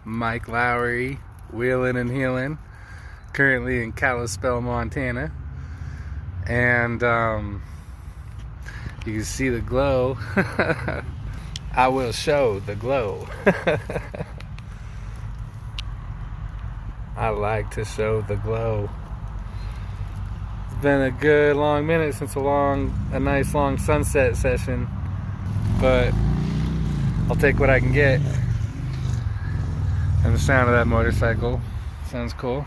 Mike Lowry, wheeling and healing, currently in Kalispell, Montana. And you can see the glow. I will show the glow. I like to show the glow. It's been a good long minute since a nice long sunset session, but I'll take what I can get. And the sound of that motorcycle sounds cool.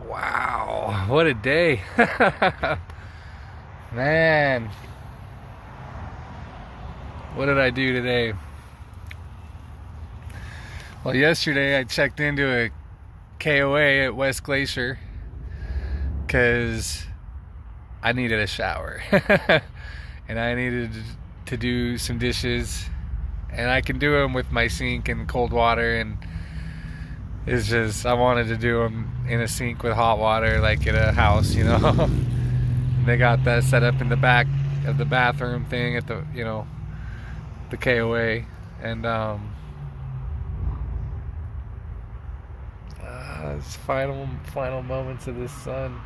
Wow, what a day. Man, what did I do today? Well, yesterday I checked into a KOA at West Glacier because I needed a shower. And I needed to do some dishes, and I can do them with my sink and cold water, and it's just, I wanted to do them in a sink with hot water like at a house, you know. They got that set up in the back of the bathroom thing at the, you know, the KOA. And it's final moments of this sun.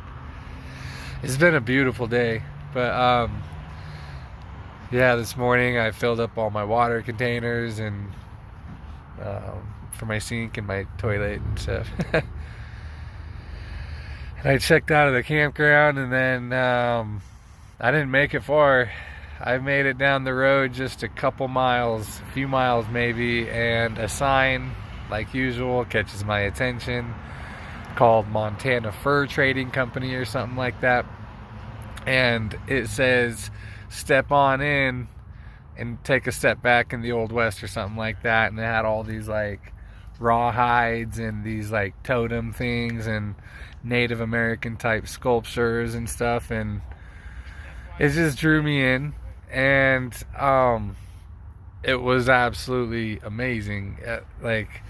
It's been a beautiful day, but yeah, this morning I filled up all my water containers and for my sink and my toilet and stuff. And I checked out of the campground, and then I didn't make it far. I made it down the road just a couple miles, a few miles maybe, and a sign, like usual, catches my attention, called Montana Fur Trading Company or something like that. And it says, step on in and take a step back in the Old West or something like that. And it had all these like raw hides and these like totem things and Native American type sculptures and stuff, and it just drew me in. And it was absolutely amazing. Like,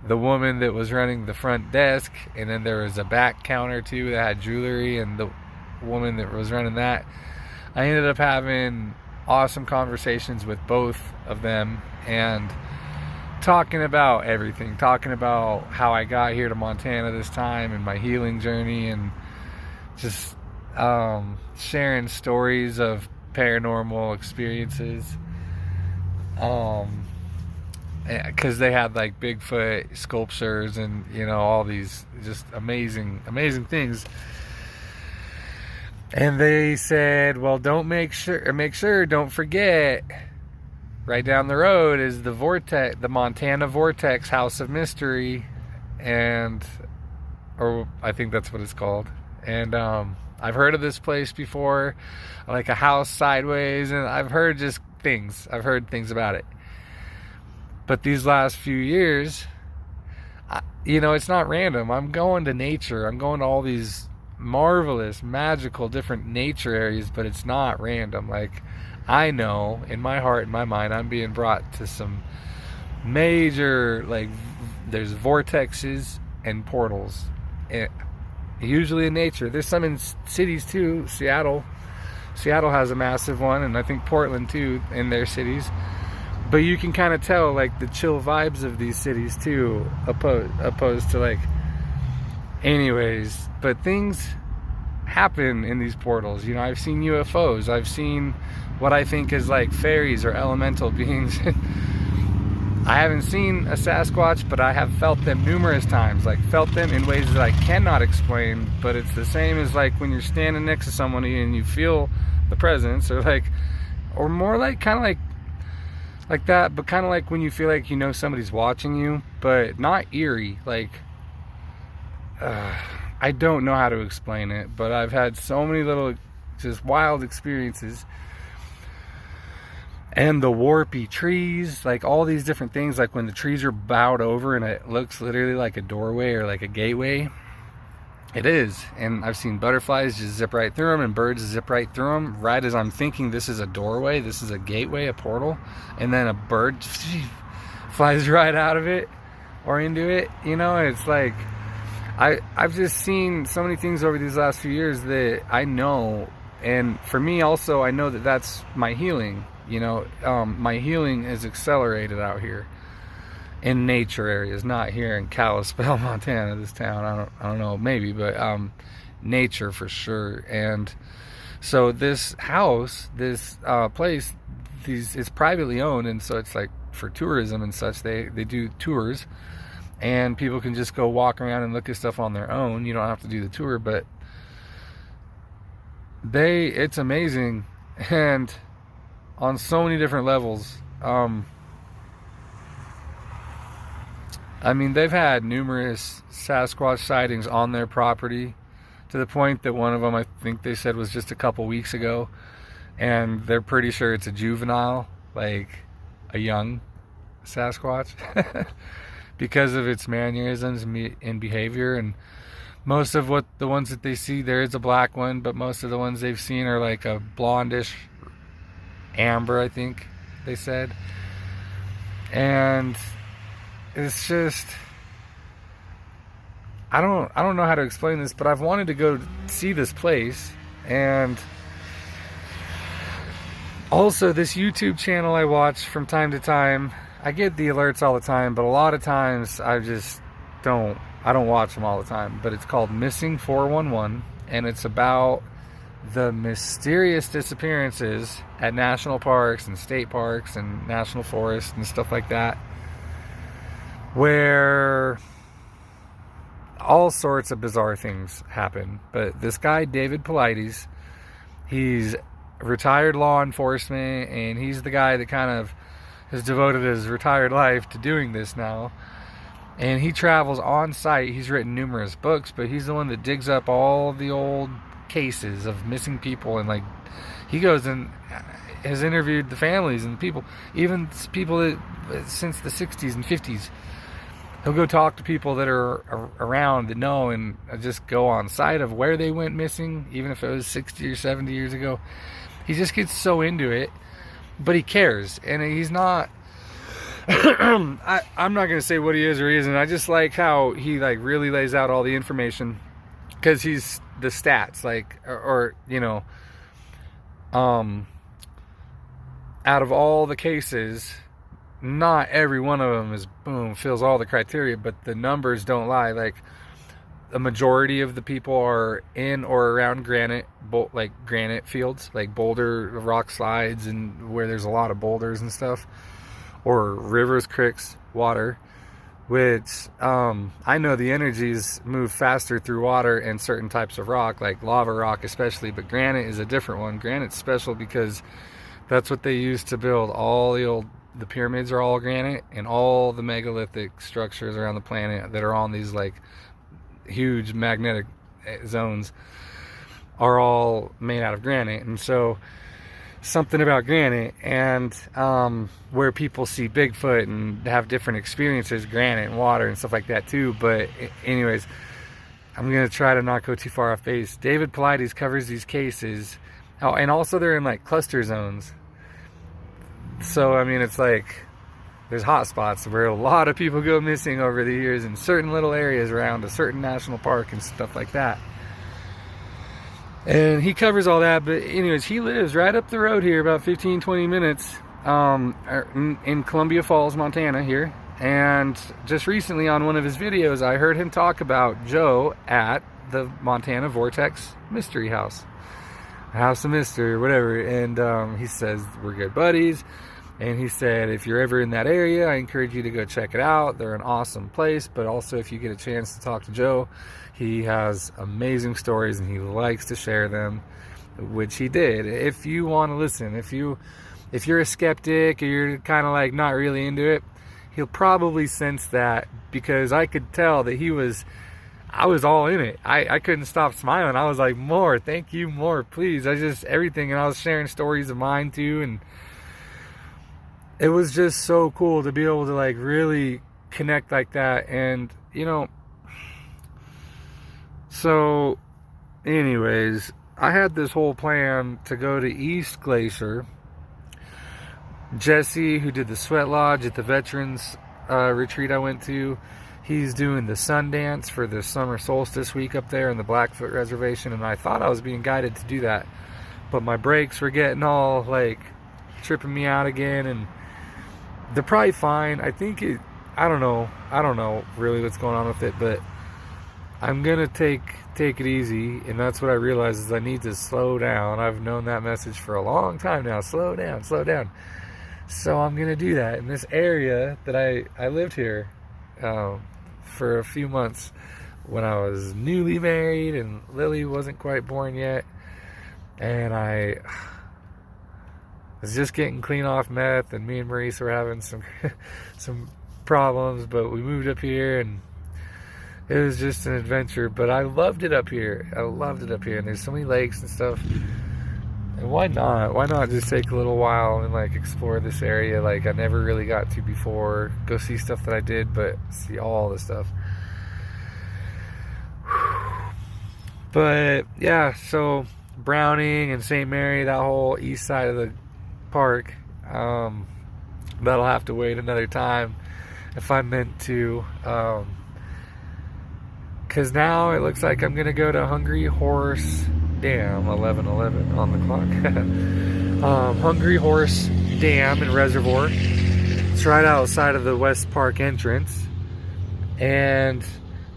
the woman that was running the front desk, and then there was a back counter too that had jewelry, and the woman that was running that, I ended up having awesome conversations with both of them and talking about everything, talking about how I got here to Montana this time and my healing journey, and just sharing stories of paranormal experiences, because they had like Bigfoot sculptures and, you know, all these just amazing things. And they said, well, don't forget, right down the road is the Montana Vortex House of Mystery, or I think that's what it's called. And I've heard of this place before, like a house sideways, and I've heard things about it. But these last few years, you know, it's not random. I'm going to nature. I'm going to all these marvelous, magical, different nature areas, but it's not random. Like, I know in my heart and my mind I'm being brought to some major, like, there's vortexes and portals, usually in nature. There's some in cities too. Seattle has a massive one, and I think Portland too in their cities. But you can kind of tell like the chill vibes of these cities too, opposed to like, anyways. But things happen in these portals. You know, I've seen UFOs. I've seen what I think is like fairies or elemental beings. I haven't seen a Sasquatch, but I have felt them numerous times. Like, felt them in ways that I cannot explain, but it's the same as like when you're standing next to someone and you feel the presence, or more like kind of like that, but kind of like when you feel like, you know, somebody's watching you, but not eerie. Like, I don't know how to explain it, but I've had so many little just wild experiences. And the warpy trees, like all these different things, like when the trees are bowed over and it looks literally like a doorway or like a gateway. It is. And I've seen butterflies just zip right through them, and birds zip right through them, right as I'm thinking this is a doorway, this is a gateway, a portal, and then a bird flies right out of it or into it. You know, it's like, I've just seen so many things over these last few years that I know, and for me also, I know that that's my healing. You know, my healing is accelerated out here in nature areas, not here in Kalispell, Montana, this town. I don't know, maybe, but nature for sure. And so this house, this place, it's privately owned, and so it's like for tourism and such. They do tours, and people can just go walk around and look at stuff on their own. You don't have to do the tour, but it's amazing, and on so many different levels. I mean, they've had numerous Sasquatch sightings on their property, to the point that one of them, I think they said, was just a couple weeks ago, and they're pretty sure it's a juvenile, like a young Sasquatch, because of its mannerisms and behavior. And most of the ones that they see, there is a black one, but most of the ones they've seen are like a blondish amber, I think they said. And it's just, I don't know how to explain this, but I've wanted to go see this place. And also this YouTube channel I watch from time to time, I get the alerts all the time, but a lot of times I just don't watch them all the time. But it's called Missing 411, and it's about the mysterious disappearances at national parks and state parks and national forests and stuff like that, where all sorts of bizarre things happen. But this guy, David Paulides, he's retired law enforcement, and he's the guy that kind of has devoted his retired life to doing this now. And he travels on site. He's written numerous books, but he's the one that digs up all the old cases of missing people, and like he goes and has interviewed the families and people, even people that since the 60s and 50s. He'll go talk to people that are around that know, and just go on site of where they went missing, even if it was 60 or 70 years ago. He just gets so into it, but he cares, and he's not I'm not going to say what he is or he isn't. I just like how he like really lays out all the information, because he's the stats, like, or you know, out of all the cases, not every one of them is fills all the criteria, but the numbers don't lie. Like, a majority of the people are in or around granite fields, like boulder rock slides, and where there's a lot of boulders and stuff, or rivers, creeks, water, which I know the energies move faster through water and certain types of rock, like lava rock especially, but granite is a different one. Granite's special because that's what they used to build all the pyramids are all granite, and all the megalithic structures around the planet that are on these like huge magnetic zones are all made out of granite. And so something about granite, and where people see Bigfoot and have different experiences, granite and water and stuff like that too. But anyways, I'm gonna try to not go too far off base. David Paulides covers these cases. Oh, and also they're in like cluster zones. So I mean, it's like there's hot spots where a lot of people go missing over the years in certain little areas around a certain national park and stuff like that. And he covers all that. But anyways, he lives right up the road here, about 15-20 minutes in Columbia Falls, Montana here. And just recently on one of his videos, I heard him talk about Joe at the Montana Vortex Mystery House, House of Mystery or whatever. And he says we're good buddies. And he said, if you're ever in that area, I encourage you to go check it out. They're an awesome place. But also, if you get a chance to talk to Joe, he has amazing stories and he likes to share them, which he did. If you want to listen, if you're a skeptic or you're kind of like not really into it, he'll probably sense that, because I could tell that I was all in it. I couldn't stop smiling. I was like, more, thank you, more, please. Everything. And I was sharing stories of mine too. And it was just so cool to be able to like really connect like that. And you know, so anyways, I had this whole plan to go to East Glacier. Jesse, who did the sweat lodge at the veterans retreat I went to, he's doing the sun dance for the summer solstice week up there in the Blackfoot Reservation, and I thought I was being guided to do that, but my brakes were getting all like tripping me out again, and they're probably fine. I don't know really what's going on with it, but I'm gonna take it easy, and that's what I realized is I need to slow down. I've known that message for a long time now. Slow down, slow down. So I'm gonna do that in this area that I lived here for a few months when I was newly married and Lily wasn't quite born yet, and I was just getting clean off meth, and me and Maurice were having some problems, but we moved up here, and it was just an adventure. But I loved it up here. And there's so many lakes and stuff. And why not? Why not just take a little while and like explore this area like I never really got to before? Go see stuff that I did, but see all the stuff. But yeah, so Browning and St. Mary, that whole east side of the park, that'll have to wait another time if I'm meant to. Because now it looks like I'm going to go to Hungry Horse Dam, 11:11 on the clock. Hungry Horse Dam and Reservoir. It's right outside of the West Park entrance. And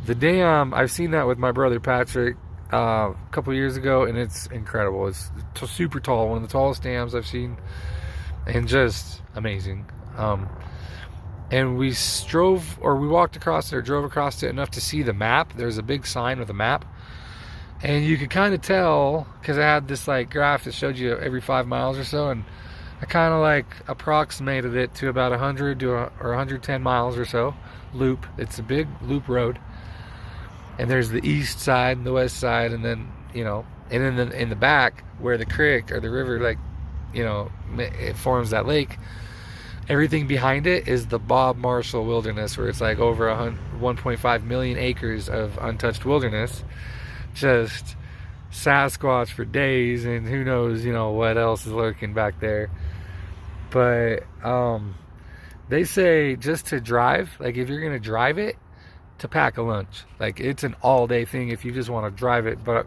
the dam, I've seen that with my brother Patrick a couple years ago, and it's incredible. It's super tall, one of the tallest dams I've seen, and just amazing. And we walked across it or drove across it enough to see the map. There's a big sign with a map. And you could kind of tell, because I had this like graph that showed you every 5 miles or so, and I kind of like approximated it to about 100 or 110 miles or so loop. It's a big loop road. And there's the east side and the west side, and then, and then in the back where the creek or the river, like, it forms that lake. Everything behind it is the Bob Marshall Wilderness, where it's like over 1.5 million acres of untouched wilderness. Just Sasquatch for days, and who knows, what else is lurking back there. But they say just to drive, like if you're gonna drive it, to pack a lunch. Like it's an all-day thing if you just want to drive it. But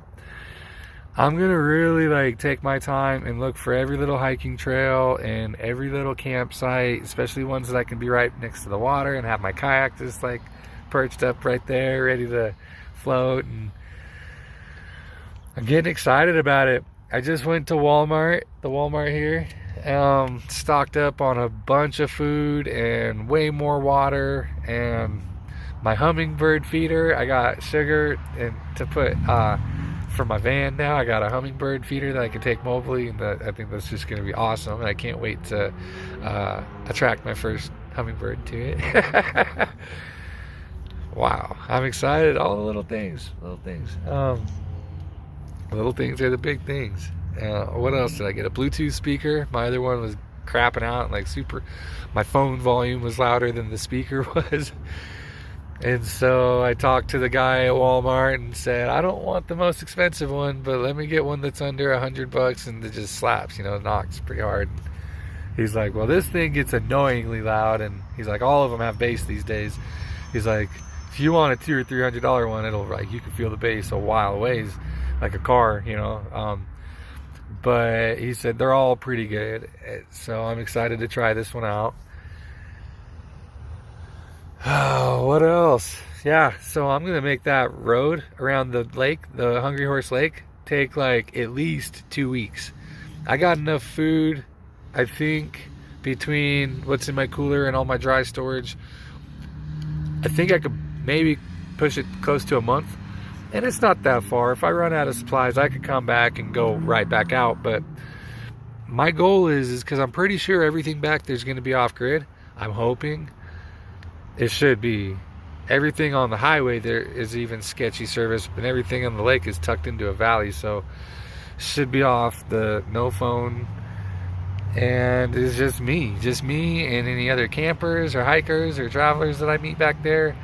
I'm gonna really like take my time and look for every little hiking trail and every little campsite, especially ones that I can be right next to the water and have my kayak just like perched up right there, ready to float. And I'm getting excited about it. I just went to Walmart, the Walmart here, stocked up on a bunch of food and way more water, and my hummingbird feeder. I got sugar and to put for my van now. I got a hummingbird feeder that I can take mobily, and I think that's just going to be awesome. And I can't wait to attract my first hummingbird to it. Wow, I'm excited. All the little things. Little things are the big things. What else did I get? A Bluetooth speaker. My other one was crapping out, like my phone volume was louder than the speaker was. And so I talked to the guy at Walmart and said, I don't want the most expensive one, but let me get one that's under $100 and it just slaps, knocks pretty hard. He's like, well, this thing gets annoyingly loud, and he's like, all of them have bass these days. He's like, if you want a $200 or $300 one, it'll like you can feel the bass a while away, like a car, but he said they're all pretty good. So I'm excited to try this one out. Oh, what else? Yeah, so I'm gonna make that road around the lake, the Hungry Horse Lake, take like at least 2 weeks. I got enough food, I think, between what's in my cooler and all my dry storage. I think I could maybe push it close to a month. And it's not that far. If I run out of supplies, I could come back and go right back out. But my goal is because I'm pretty sure everything back there's going to be off grid. I'm hoping it should be. Everything on the highway there is even sketchy service, and everything on the lake is tucked into a valley, so should be off. The no phone, and it's just me and any other campers or hikers or travelers that I meet back there.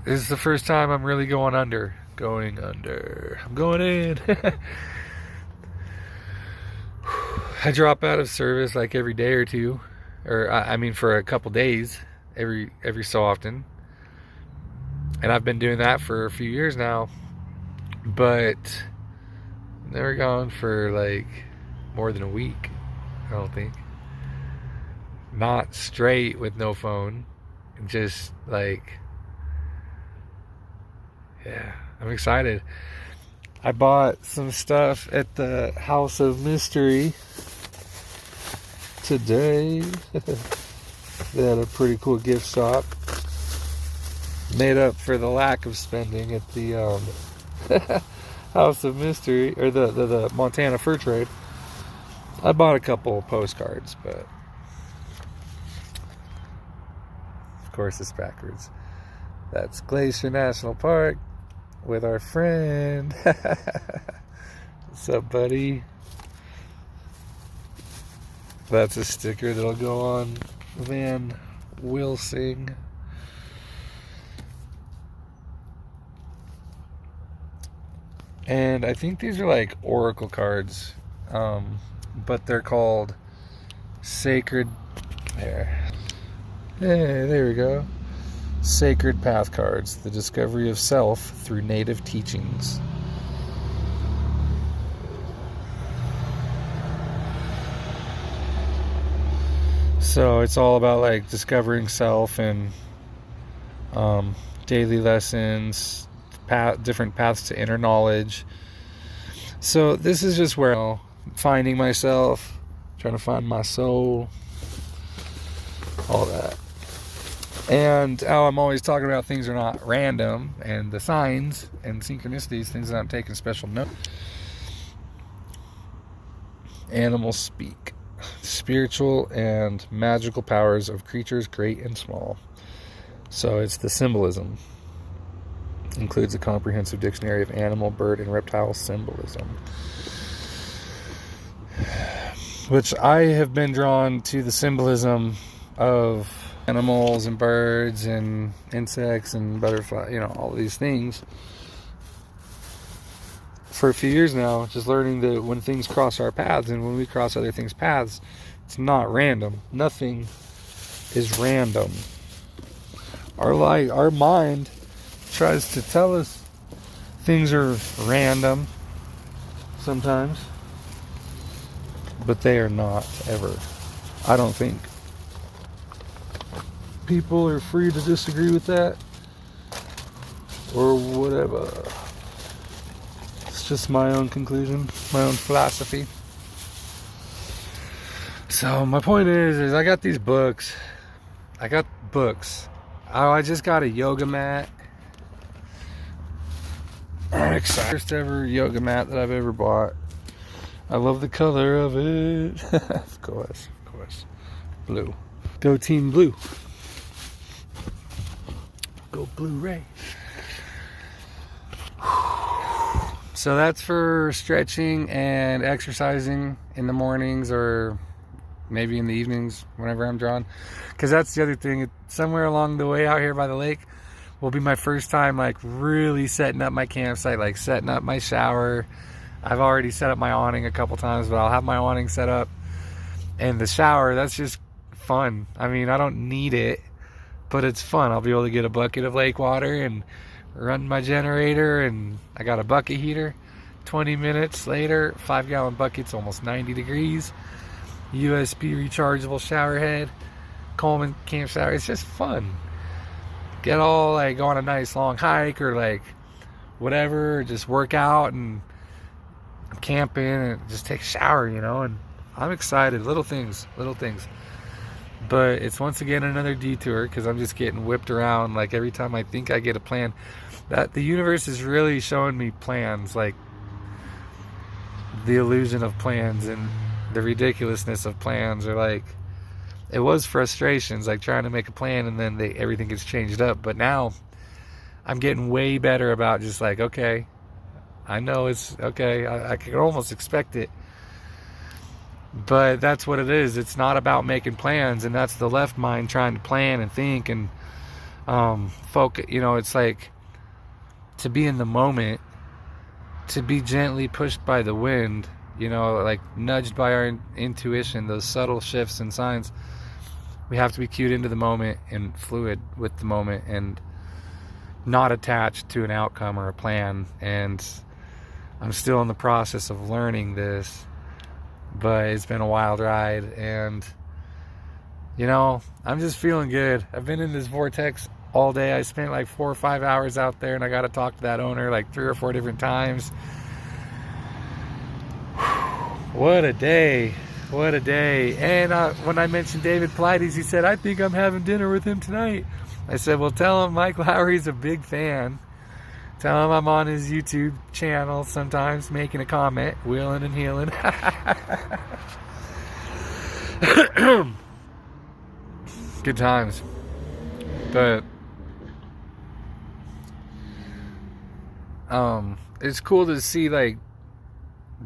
This is the first time I'm really going under. I'm going in. I drop out of service like every day or two, or I mean for a couple days, every so often, and I've been doing that for a few years now. But they were gone for like more than a week, I don't think. Not straight with no phone. Just like, yeah, I'm excited. I bought some stuff at the House of Mystery today. They had a pretty cool gift shop. Made up for the lack of spending at the House of Mystery, or the Montana Fur Trade. I bought a couple of postcards, but of course it's backwards. That's Glacier National Park with our friend. What's up, buddy? That's a sticker that'll go on Van Wilsing. And I think these are like oracle cards, but they're called sacred. There, hey, there we go. Sacred Path cards, the discovery of self through native teachings. So it's all about like discovering self and daily lessons, different paths to inner knowledge. So this is just where I'm finding myself, trying to find my soul, all that. And how I'm always talking about things are not random, and the signs and synchronicities, things that I'm taking special note. Animals speak. Spiritual and magical powers of creatures great and small. So it's the symbolism. Includes a comprehensive dictionary of animal, bird, and reptile symbolism. Which I have been drawn to the symbolism of animals and birds and insects and butterflies, all of these things for a few years now, just learning that when things cross our paths and when we cross other things' paths, it's not random. Nothing is random. Our mind tries to tell us things are random sometimes, but they are not ever. I don't think. People are free to disagree with that or whatever. It's just my own conclusion, my own philosophy. So my point is I got these books. Oh, I just got a yoga mat. I'm excited. First ever yoga mat that I've ever bought. I love the color of it. Of course. Blue. Go Team Blue. Go Blu-ray. So that's for stretching and exercising in the mornings or maybe in the evenings whenever I'm drawn. Because that's the other thing. Somewhere along the way out here by the lake will be my first time like really setting up my campsite, like setting up my shower. I've already set up my awning a couple times, but I'll have my awning set up. And the shower, that's just fun. I mean, I don't need it, but it's fun. I'll be able to get a bucket of lake water and run my generator, and I got a bucket heater. 20 minutes later, 5-gallon bucket's almost 90 degrees. USB rechargeable shower head. Coleman camp shower. It's just fun. Get all like go on a nice long hike or like whatever, or just work out and camping and just take a shower, and I'm excited. Little things. But it's once again another detour because I'm just getting whipped around. Like every time I think I get a plan, that the universe is really showing me plans, like the illusion of plans and the ridiculousness of plans, or like it was frustrations, like trying to make a plan and then everything gets changed up. But now I'm getting way better about just like, okay, I know it's okay. I can almost expect it. But that's what it is. It's not about making plans, and that's the left mind trying to plan and think and focus. It's like to be in the moment, to be gently pushed by the wind, like nudged by our intuition, those subtle shifts and signs. We have to be cued into the moment and fluid with the moment and not attached to an outcome or a plan. And I'm still in the process of learning this, but it's been a wild ride, and you know, I'm just feeling good. I've been in this vortex all day. I spent like 4 or 5 hours out there, and I got to talk to that owner like 3 or 4 different times. What a day. What a day. And when I mentioned David Pilates, he said, I think I'm having dinner with him tonight. I said, well, tell him Mike Lowry's a big fan. Tell him I'm on his YouTube channel sometimes making a comment, wheeling and healing. Good times. But it's cool to see like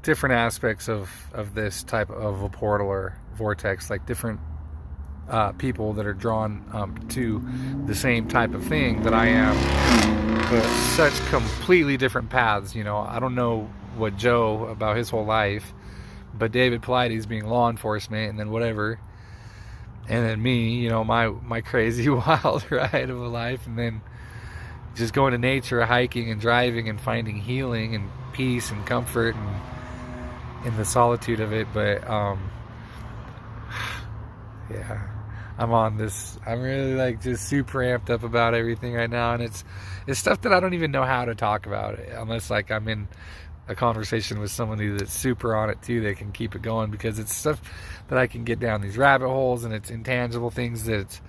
different aspects of this type of a portal or vortex, like different people that are drawn to the same type of thing that I am, but such completely different paths. You know, I don't know what Joe about his whole life, but David Pilates being law enforcement, and then whatever, and then me, you know, my crazy wild ride of a life, and then just going to nature, hiking and driving and finding healing and peace and comfort and in the solitude of it. But yeah, I'm on this. I'm really like just super amped up about everything right now, and it's stuff that I don't even know how to talk about it unless like I'm in a conversation with somebody that's super on it too. They can keep it going, because it's stuff that I can get down these rabbit holes, and it's intangible things that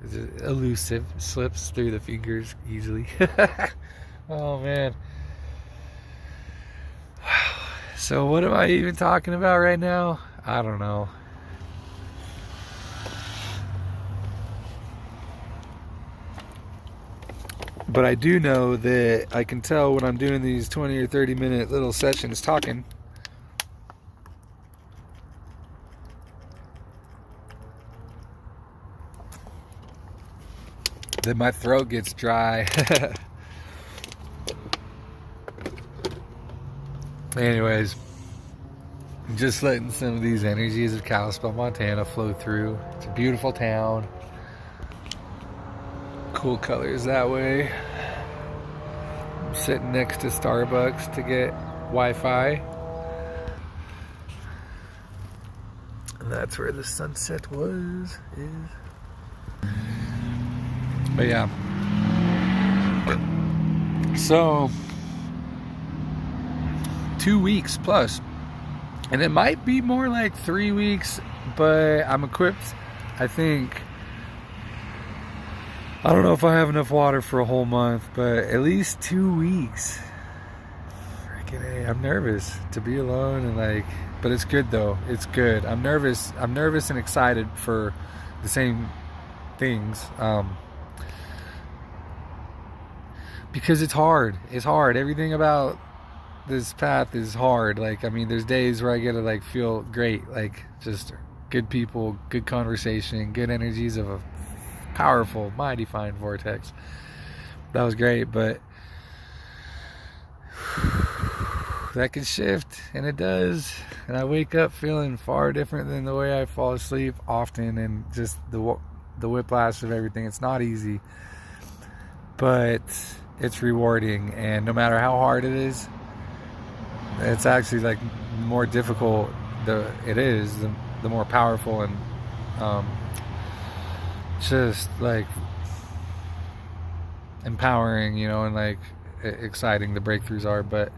it's elusive, slips through the fingers easily. Oh man. So what am I even talking about right now? I don't know. But I do know that I can tell when I'm doing these 20 or 30 minute little sessions talking, that my throat gets dry. Anyways, just letting some of these energies of Kalispell, Montana flow through. It's a beautiful town. Cool colors that way. I'm sitting next to Starbucks to get Wi-Fi. And that's where the sunset is. But yeah. So 2 weeks plus, and it might be more like 3 weeks, but I'm equipped. I think, I don't know if I have enough water for a whole month, but at least 2 weeks. Freaking A, I'm nervous to be alone, and like, but it's good though. It's good. I'm nervous and excited for the same things, because it's hard. Everything about this path is hard. Like, I mean, there's days where I get to like feel great, like just good people, good conversation, good energies of a powerful, mighty fine vortex. That was great, but that can shift, and it does. And I wake up feeling far different than the way I fall asleep often, and just the whiplash of everything. It's not easy, but it's rewarding, and no matter how hard it is, it's actually like more difficult the more powerful and just like empowering, you know, and like exciting the breakthroughs are. But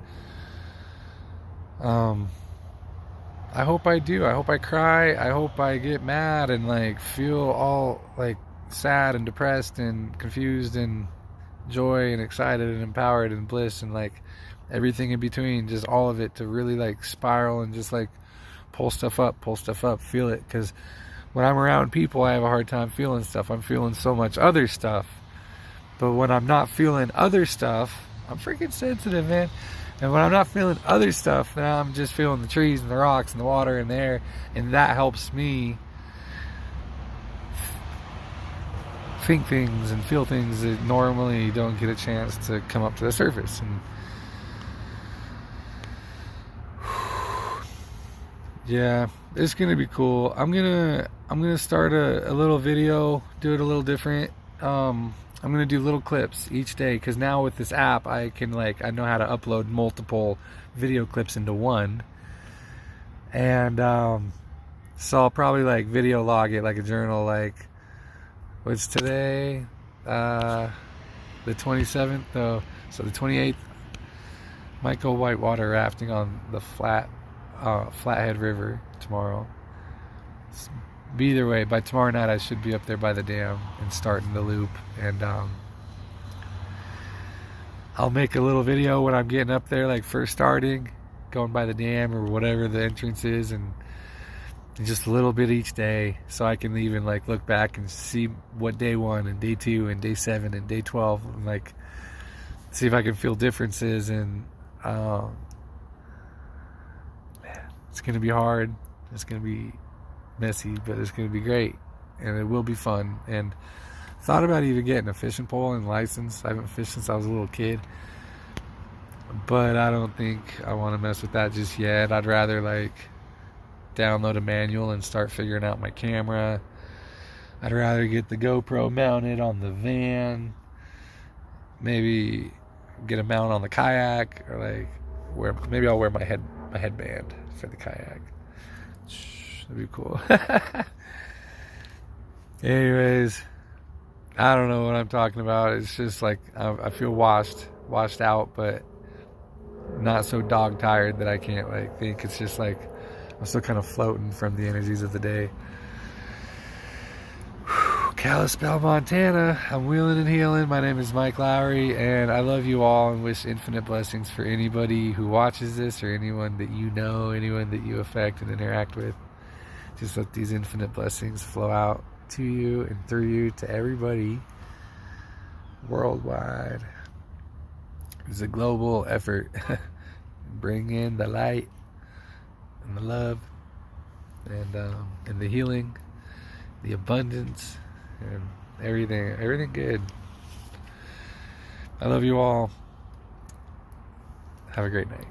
I hope I do. I hope I cry. I hope I get mad and like feel all like sad and depressed and confused and joy and excited and empowered and bliss and like everything in between, just all of it, to really like spiral and just like pull stuff up, feel it. Because when I'm around people, I have a hard time feeling stuff. I'm feeling so much other stuff, but when I'm not feeling other stuff, I'm freaking sensitive, man. And when I'm not feeling other stuff, then I'm just feeling the trees and the rocks and the water and the air, and that helps me think things and feel things that normally don't get a chance to come up to the surface. And yeah, it's gonna be cool. I'm gonna start a little video, do it a little different. I'm gonna do little clips each day, because now with this app I can I know how to upload multiple video clips into one, and so I'll probably video log it like a journal. What's today? The 27th. So the 28th. Might go whitewater rafting on the Flathead River tomorrow. Be either way, by tomorrow night I should be up there by the dam and starting the loop, and I'll make a little video when I'm getting up there, first starting, going by the dam or whatever the entrance is, and just a little bit each day, so I can even look back and see what day 1 and day 2 and day 7 and day 12, and see if I can feel differences. And it's gonna be hard, it's gonna be messy, but it's gonna be great, and it will be fun. And thought about even getting a fishing pole and license. I haven't fished since I was a little kid, but I don't think I want to mess with that just yet. I'd rather download a manual and start figuring out my camera. I'd rather get the GoPro mounted on the van, maybe get a mount on the kayak, or maybe I'll wear my headband for the kayak. That'd be cool. Anyways, I don't know what I'm talking about. It's just I feel washed out, but not so dog tired that I can't think. It's just I'm still kind of floating from the energies of the day. Kalispell, Montana. I'm wheeling and healing. My name is Mike Lowry, and I love you all and wish infinite blessings for anybody who watches this, or anyone that you know, anyone that you affect and interact with. Just let these infinite blessings flow out to you and through you to everybody worldwide. It's a global effort. Bring in the light and the love, and the healing, the abundance, and everything good. I love you all. Have a great night.